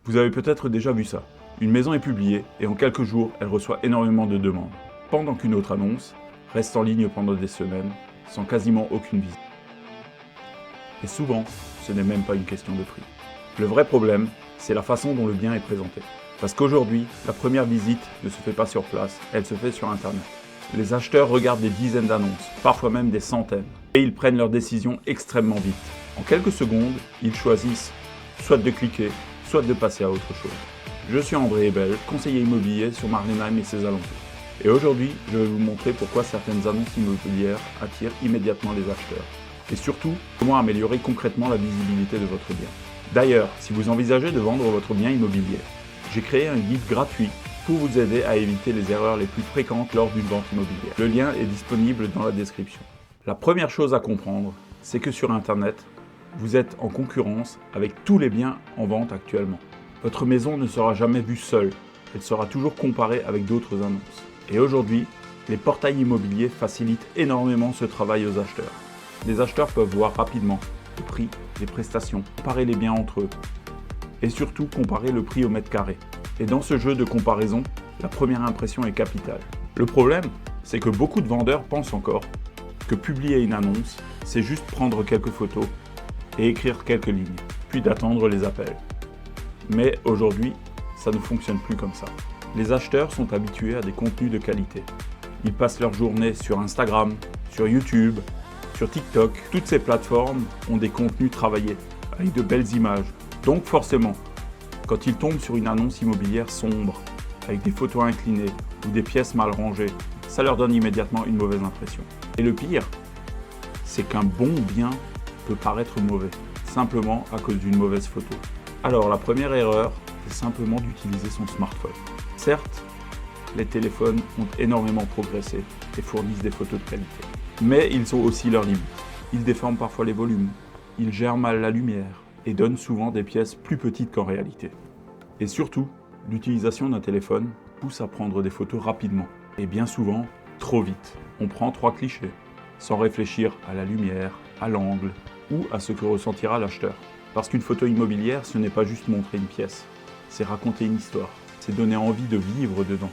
Vous avez peut-être déjà vu ça. Une maison est publiée et en quelques jours, elle reçoit énormément de demandes. Pendant qu'une autre annonce reste en ligne pendant des semaines, sans quasiment aucune visite. Et souvent, ce n'est même pas une question de prix. Le vrai problème, c'est la façon dont le bien est présenté. Parce qu'aujourd'hui, la première visite ne se fait pas sur place, elle se fait sur Internet. Les acheteurs regardent des dizaines d'annonces, parfois même des centaines, et ils prennent leurs décisions extrêmement vite. En quelques secondes, ils choisissent soit de cliquer, soit de passer à autre chose. Je suis André Ebel, conseiller immobilier sur Marlenheim et ses alentours. Et aujourd'hui, je vais vous montrer pourquoi certaines annonces immobilières attirent immédiatement les acheteurs. Et surtout, comment améliorer concrètement la visibilité de votre bien. D'ailleurs, si vous envisagez de vendre votre bien immobilier, j'ai créé un guide gratuit pour vous aider à éviter les erreurs les plus fréquentes lors d'une vente immobilière. Le lien est disponible dans la description. La première chose à comprendre, c'est que sur Internet, vous êtes en concurrence avec tous les biens en vente actuellement. Votre maison ne sera jamais vue seule, elle sera toujours comparée avec d'autres annonces. Et aujourd'hui, les portails immobiliers facilitent énormément ce travail aux acheteurs. Les acheteurs peuvent voir rapidement le prix, les prestations, comparer les biens entre eux et surtout comparer le prix au mètre carré. Et dans ce jeu de comparaison, la première impression est capitale. Le problème, c'est que beaucoup de vendeurs pensent encore que publier une annonce, c'est juste prendre quelques photos et écrire quelques lignes, puis d'attendre les appels. Mais aujourd'hui, ça ne fonctionne plus comme ça. Les acheteurs sont habitués à des contenus de qualité. Ils passent leur journée sur Instagram, sur YouTube, sur TikTok. Toutes ces plateformes ont des contenus travaillés, avec de belles images. Donc forcément, quand ils tombent sur une annonce immobilière sombre, avec des photos inclinées ou des pièces mal rangées, ça leur donne immédiatement une mauvaise impression. Et le pire, c'est qu'un bon bien peut paraître mauvais, simplement à cause d'une mauvaise photo. Alors la première erreur, c'est simplement d'utiliser son smartphone. Certes, les téléphones ont énormément progressé et fournissent des photos de qualité. Mais ils ont aussi leurs limites. Ils déforment parfois les volumes, ils gèrent mal la lumière et donnent souvent des pièces plus petites qu'en réalité. Et surtout, l'utilisation d'un téléphone pousse à prendre des photos rapidement et bien souvent trop vite. On prend 3 clichés, sans réfléchir à la lumière, à l'angle ou à ce que ressentira l'acheteur. Parce qu'une photo immobilière, ce n'est pas juste montrer une pièce, c'est raconter une histoire, c'est donner envie de vivre dedans.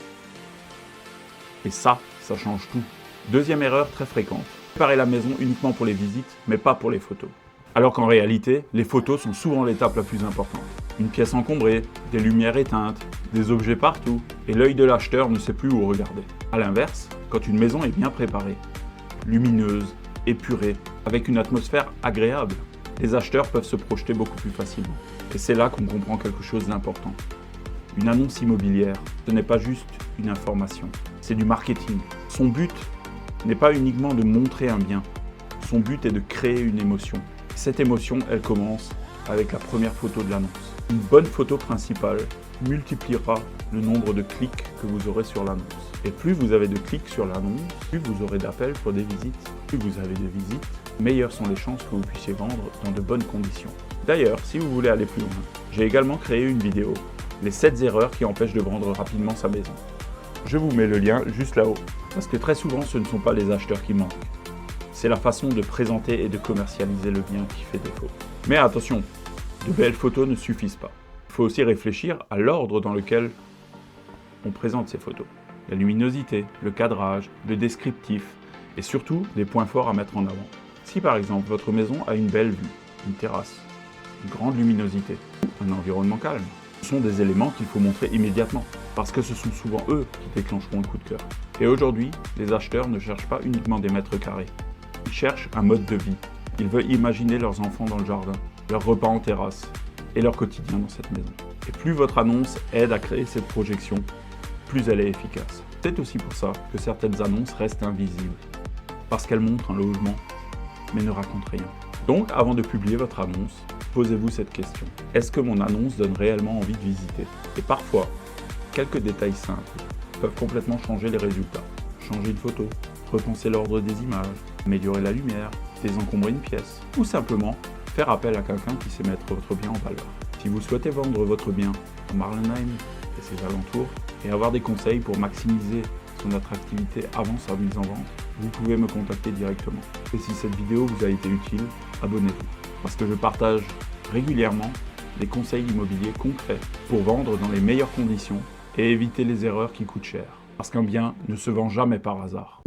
Et ça change tout. Deuxième erreur très fréquente, préparer la maison uniquement pour les visites, mais pas pour les photos. Alors qu'en réalité, les photos sont souvent l'étape la plus importante. Une pièce encombrée, des lumières éteintes, des objets partout, et l'œil de l'acheteur ne sait plus où regarder. A l'inverse, quand une maison est bien préparée, lumineuse, épurée, avec une atmosphère agréable, les acheteurs peuvent se projeter beaucoup plus facilement. Et c'est là qu'on comprend quelque chose d'important. Une annonce immobilière, ce n'est pas juste une information, c'est du marketing. Son but n'est pas uniquement de montrer un bien, son but est de créer une émotion. Cette émotion, elle commence avec la première photo de l'annonce. Une bonne photo principale multipliera le nombre de clics que vous aurez sur l'annonce. Et plus vous avez de clics sur l'annonce, plus vous aurez d'appels pour des visites. Plus vous avez de visites, meilleures sont les chances que vous puissiez vendre dans de bonnes conditions. D'ailleurs, si vous voulez aller plus loin, j'ai également créé une vidéo, les 7 erreurs qui empêchent de vendre rapidement sa maison. Je vous mets le lien juste là-haut, parce que très souvent ce ne sont pas les acheteurs qui manquent. C'est la façon de présenter et de commercialiser le bien qui fait défaut. Mais attention, de belles photos ne suffisent pas. Il faut aussi réfléchir à l'ordre dans lequel on présente ces photos. La luminosité, le cadrage, le descriptif et surtout les points forts à mettre en avant. Si par exemple votre maison a une belle vue, une terrasse, une grande luminosité, un environnement calme, ce sont des éléments qu'il faut montrer immédiatement parce que ce sont souvent eux qui déclencheront le coup de cœur. Et aujourd'hui, les acheteurs ne cherchent pas uniquement des mètres carrés. Ils cherchent un mode de vie. Ils veulent imaginer leurs enfants dans le jardin, leurs repas en terrasse et leur quotidien dans cette maison. Et plus votre annonce aide à créer cette projection, plus elle est efficace. C'est aussi pour ça que certaines annonces restent invisibles, parce qu'elles montrent un logement, mais ne racontent rien. Donc, avant de publier votre annonce, posez-vous cette question. Est-ce que mon annonce donne réellement envie de visiter? Et parfois, quelques détails simples peuvent complètement changer les résultats. Changer une photo, repenser l'ordre des images, améliorer la lumière, désencombrer une pièce, ou simplement faire appel à quelqu'un qui sait mettre votre bien en valeur. Si vous souhaitez vendre votre bien à Marlenheim et ses alentours, et avoir des conseils pour maximiser son attractivité avant sa mise en vente, vous pouvez me contacter directement. Et si cette vidéo vous a été utile, abonnez-vous, parce que je partage régulièrement des conseils immobiliers concrets pour vendre dans les meilleures conditions et éviter les erreurs qui coûtent cher. Parce qu'un bien ne se vend jamais par hasard.